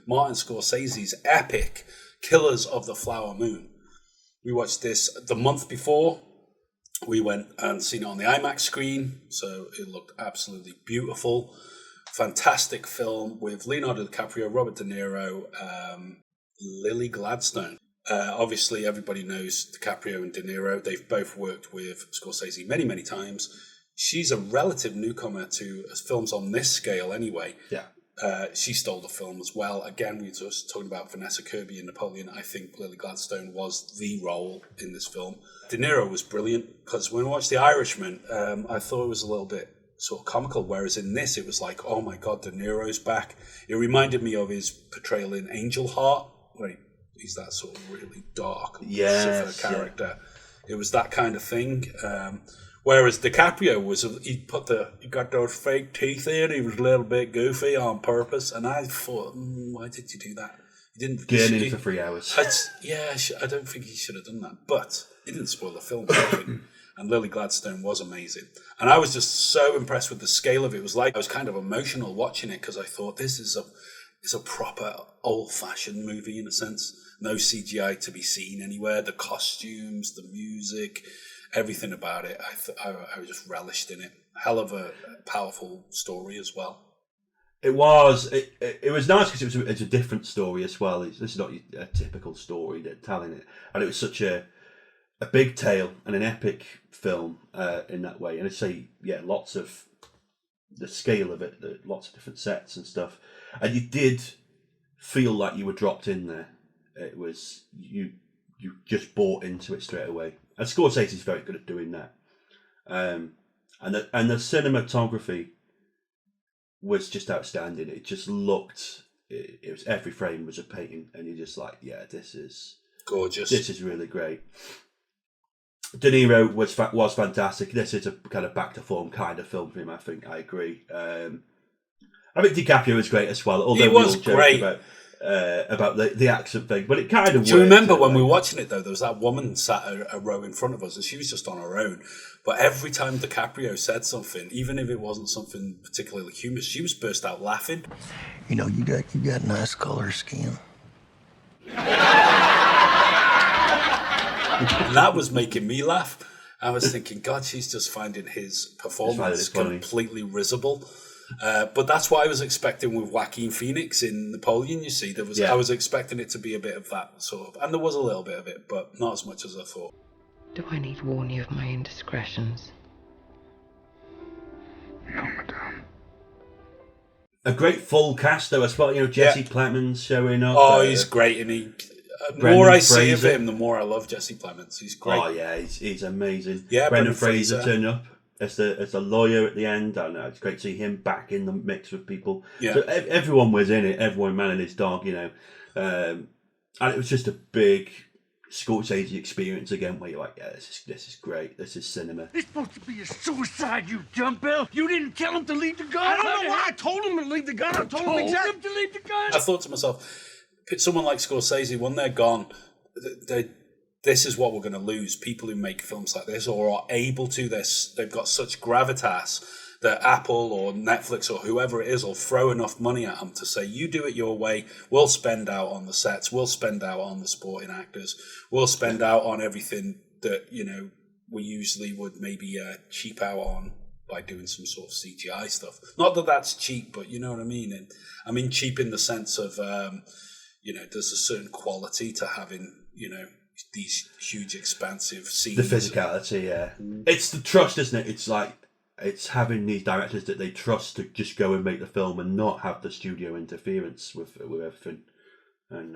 Martin Scorsese's epic Killers of the Flower Moon. We watched this the month before. We went and seen it on the IMAX screen, so it looked absolutely beautiful. Fantastic film with Leonardo DiCaprio, Robert De Niro, Lily Gladstone. Obviously, everybody knows DiCaprio and De Niro. They've both worked with Scorsese many, many times. She's a relative newcomer to films on this scale anyway. Yeah. She stole the film as well. Again, we were just talking about Vanessa Kirby and Napoleon. I think Lily Gladstone was the role in this film. De Niro was brilliant, because when I watched The Irishman, I thought it was a little bit sort of comical, whereas in this it was like, oh my God, De Niro's back. It reminded me of his portrayal in Angel Heart, where he's that sort of really dark character. Yeah. It was that kind of thing. Whereas DiCaprio he got those fake teeth in. He was a little bit goofy on purpose, and I thought, why did you do that? He didn't get in for 3 hours. I don't think he should have done that, but it didn't spoil the film. And Lily Gladstone was amazing, and I was just so impressed with the scale of it. It was like I was kind of emotional watching it, because I thought this is a proper old-fashioned movie in a sense. No CGI to be seen anywhere. The costumes, the music, everything about it, I just relished in it. Hell of a powerful story as well. It was. It was nice because it's a different story as well. This is not a typical story they're telling it, and it was such a big tale and an epic film in that way. And I say, lots of the scale of it, lots of different sets and stuff, and you did feel like you were dropped in there. It was you just bought into it straight away. And Scorsese is very good at doing that. And the cinematography was just outstanding. It just looked, it was, every frame was a painting, and you're just like, this is gorgeous. This is really great. De Niro was fantastic. This is a kind of back to form kind of film for him, I think. I agree. I think DiCaprio was great as well. Although he was great. About the accent thing, but it kind of. Do you remember when we were watching it though? There was that woman sat a row in front of us, and she was just on her own. But every time DiCaprio said something, even if it wasn't something particularly humorous, she was burst out laughing. You know, you got nice color skin. And that was making me laugh. I was thinking, God, she's just finding his performance completely risible. But that's what I was expecting with Joaquin Phoenix in Napoleon. You see, I was expecting it to be a bit of that sort of, and there was a little bit of it, but not as much as I thought. Do I need warn you of my indiscretions? No, madame. A great full cast though as well. You know, Jesse Plemons showing up. Oh, he's great, and the more I see of him, the more I love Jesse Plemons. He's great. Oh yeah, he's amazing. Yeah, Brendan Fraser turned up as the lawyer at the end. I know, it's great to see him back in the mix with people. Yeah. So everyone was in it. Everyone, man and his dog. You know, and it was just a big Scorsese experience again, where you're like, this is great. This is cinema. It's supposed to be a suicide, you dumbbell. You didn't tell him to leave the gun. I don't know why I told him to leave the gun. I told him exactly to leave the gun. I thought to myself, someone like Scorsese, when they're gone, this is what we're going to lose. People who make films like this or are able to. They've got such gravitas that Apple or Netflix or whoever it is will throw enough money at them to say, you do it your way, we'll spend out on the sets, we'll spend out on the supporting actors, we'll spend out on everything that, you know, we usually would maybe cheap out on by doing some sort of CGI stuff. Not that that's cheap, but you know what I mean? And I mean cheap in the sense of, you know, there's a certain quality to having, you know, these huge expansive scenes. The physicality, yeah. It's the trust, isn't it? It's like, it's having these directors that they trust to just go and make the film and not have the studio interference with everything. And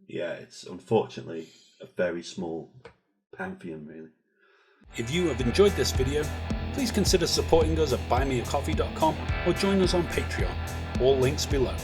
it's unfortunately a very small pantheon, really. If you have enjoyed this video, please consider supporting us at buymeacoffee.com or join us on Patreon. All links below.